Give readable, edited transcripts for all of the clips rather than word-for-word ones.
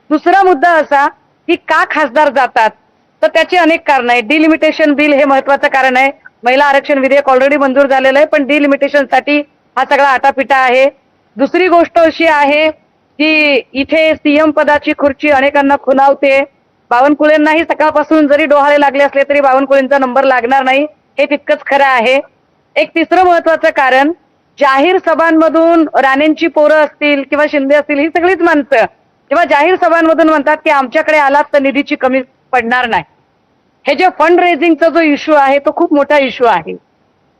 दुसरा मुद्दा असा की का खासदार जातात, तर त्याची अनेक कारण आहेत. डिलिमिटेशन बिल हे महत्वाचं कारण आहे. महिला आरक्षण विधेयक ऑलरेडी मंजूर झालेलं आहे, पण डिलिमिटेशनसाठी हा सगळा आटापिटा आहे. दुसरी गोष्ट अशी आहे की इथे सीएम पदाची खुर्ची अनेकांना खुणावते. बावनकुळेंनाही सकाळपासून जरी डोहाळे लागले असले तरी बावनकुळेंचा नंबर लागणार नाही, हे तितकंच खरं आहे. एक तिसरं महत्वाचं कारण, जाहीर सभांमधून राणेंची पोरं असतील किंवा शिंदे असतील, ही सगळीच माणसं जेव्हा जाहीर सभांमधून म्हणतात की आमच्याकडे आलात तर निधीची कमी पडणार नाही. हे जे फंड रेझिंगचा जो इश्यू आहे तो खूप मोठा इश्यू आहे.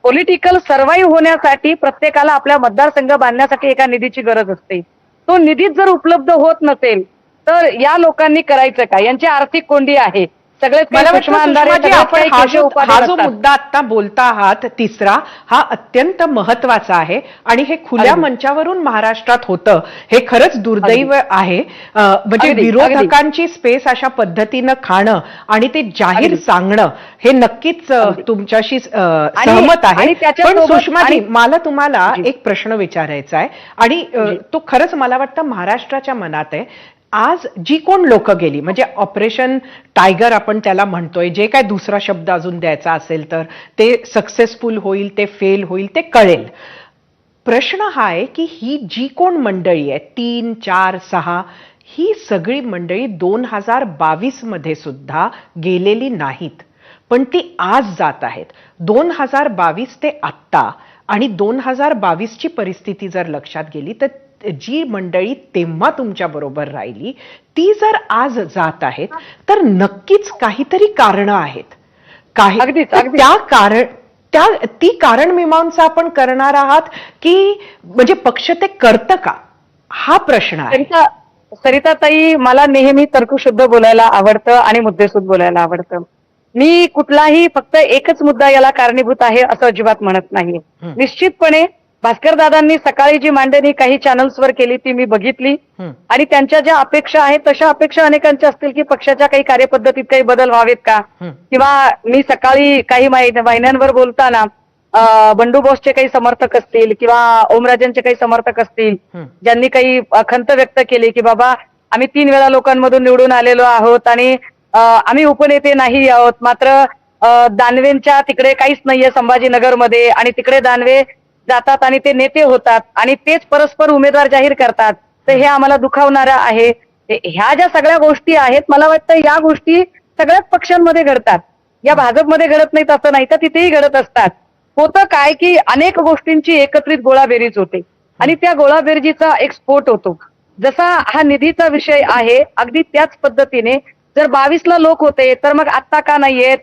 पॉलिटिकल सर्व्हाइव्ह होण्यासाठी प्रत्येकाला आपल्या मतदारसंघ बांधण्यासाठी एका निधीची गरज असते. तो निधीच जर उपलब्ध होत नसेल तर या लोकांनी करायचं काय? यांची आर्थिक कोंडी आहे. सगळेच मला वाटतं सूक्ष्म सुषमाजी, आपण हा जो असतात. मुद्दा आता बोलता आहात तिसरा, हा अत्यंत महत्वाचा आहे आणि हे खुल्या अगदी. मंचावरून महाराष्ट्रात होतं हे खरंच दुर्दैव आहे. म्हणजे अगदी, विरोधकांची स्पेस अशा पद्धतीनं खाणं आणि ते जाहीर अगदी. सांगणं हे नक्कीच तुमच्याशी सहमत आहे. आणि पण त्याच्यासोबत- सुषमाजी, आणि- मला तुम्हाला जी. एक प्रश्न विचारायचा आहे आणि तो खरंच मला वाटतं महाराष्ट्राच्या मनात आहे. आज जी कोण लोक गेली, म्हणजे ऑपरेशन टायगर आपण त्याला म्हणतोय, जे काय दुसरा शब्द अजून द्यायचा असेल तर ते सक्सेसफुल होईल, ते फेल होईल, ते कळेल. प्रश्न हा आहे की ही जी कोण मंडळी आहे 3, 4, 6, ही सगळी मंडळी 2022 मध्ये सुद्धा गेलेली नाहीत, पण ती आज जात आहेत. 2022 ते आत्ता आणि 2022 ची परिस्थिती जर लक्षात गेली तर जी मंडळी तेव्हा तुमच्या बरोबर राहिली ती जर आज जात आहेत तर नक्कीच काहीतरी कारणं आहेत. अगदीच, तर ती कारण मीमांसा आपण करणार आहात की म्हणजे पक्ष ते करतं का, हा प्रश्न आहे. सरिताताई, मला नेहमी तर्कशुद्ध बोलायला आवडतं आणि मुद्देसूद बोलायला आवडतं. मी कुठलाही फक्त एकच मुद्दा याला कारणीभूत आहे असं अजिबात म्हणत नाही. निश्चितपणे भास्कर दादांनी सकाळी जी मांडणी काही चॅनल्सवर केली ती मी बघितली आणि त्यांच्या ज्या अपेक्षा आहेत तशा अपेक्षा अनेकांच्या असतील की पक्षाच्या काही कार्यपद्धतीत काही बदल व्हावेत का, किंवा मी सकाळी काही महिन्यांवर बोलताना बंडू बॉसचे काही समर्थक असतील किंवा ओमराजेंचे काही समर्थक असतील ज्यांनी काही खंत व्यक्त केली की बाबा आम्ही 3 वेळा लोकांमधून निवडून आलेलो आहोत आणि आम्ही उपनेते नाही आहोत, मात्र दानवेंच्या तिकडे काहीच नाहीये संभाजीनगरमध्ये आणि तिकडे दानवे जातात आणि ते नेते होतात आणि तेच परस्पर उमेदवार जाहीर करतात, तर हे आम्हाला दुखावणारं आहे. ह्या ज्या सगळ्या गोष्टी आहेत, मला वाटतं या गोष्टी सगळ्याच पक्षांमध्ये घडतात. या भाजपमध्ये घडत नाहीत असं नाही, तर तिथेही घडत असतात. होतं काय की अनेक गोष्टींची एकत्रित गोळाबेरीज होते आणि त्या गोळाबेरीजीचा एक स्फोट होतो. जसा हा निधीचा विषय आहे, अगदी त्याच पद्धतीने जर 22ला लोक होते तर मग आत्ता का नाहीयेत,